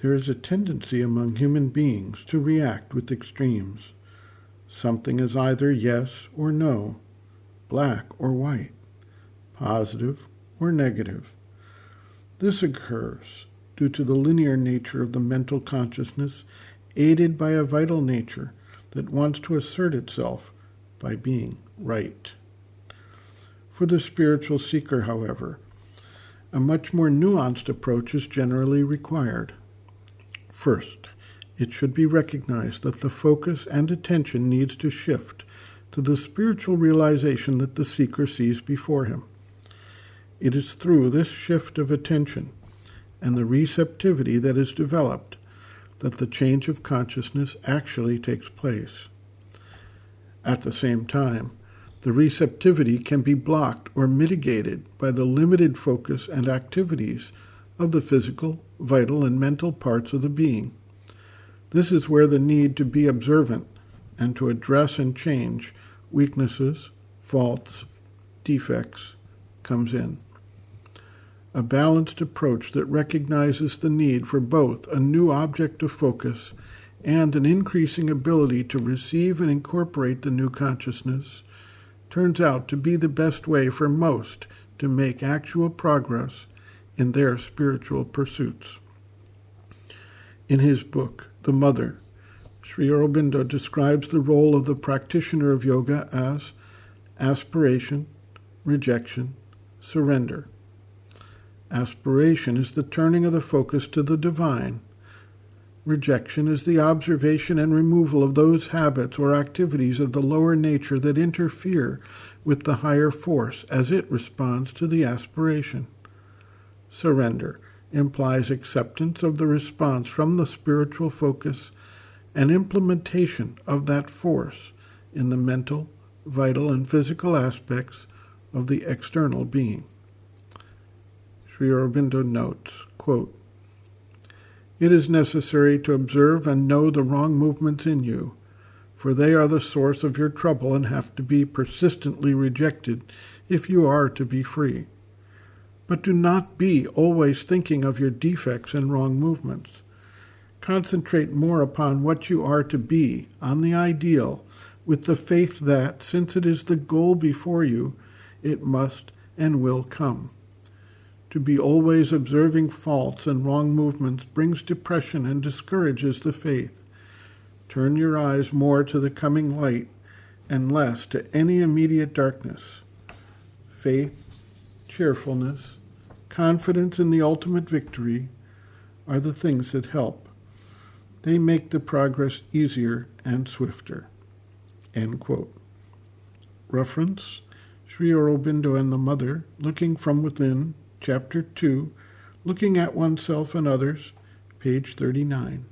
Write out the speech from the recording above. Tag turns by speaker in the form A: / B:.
A: There is a tendency among human beings to react with extremes. Something is either yes or no, black or white, positive or negative. This occurs due to the linear nature of the mental consciousness, aided by a vital nature that wants to assert itself by being right. For the spiritual seeker, however, a much more nuanced approach is generally required. First, it should be recognized that the focus and attention needs to shift to the spiritual realization that the seeker sees before him. It is through this shift of attention and the receptivity that is developed that the change of consciousness actually takes place. At the same time, the receptivity can be blocked or mitigated by the limited focus and activities of the physical, vital, and mental parts of the being. This is where the need to be observant and to address and change weaknesses, faults, defects comes in. A balanced approach that recognizes the need for both a new object of focus and an increasing ability to receive and incorporate the new consciousness turns out to be the best way for most to make actual progress in their spiritual pursuits. In his book, The Mother, Sri Aurobindo describes the role of the practitioner of yoga as aspiration, rejection, surrender. Aspiration is the turning of the focus to the divine. Rejection is the observation and removal of those habits or activities of the lower nature that interfere with the higher force as it responds to the aspiration. Surrender implies acceptance of the response from the spiritual focus and implementation of that force in the mental, vital, and physical aspects of the external being. Sri Aurobindo notes, quote, "It is necessary to observe and know the wrong movements in you, for they are the source of your trouble and have to be persistently rejected if you are to be free. But do not be always thinking of your defects and wrong movements. Concentrate more upon what you are to be, on the ideal, with the faith that, since it is the goal before you, it must and will come. To be always observing faults and wrong movements brings depression and discourages the faith. Turn your eyes more to the coming light and less to any immediate darkness. Faith, cheerfulness, confidence in the ultimate victory are the things that help. They make the progress easier and swifter." End quote. Reference, Sri Aurobindo and the Mother, Looking from Within, Chapter 2, Looking at Oneself and Others, page 39.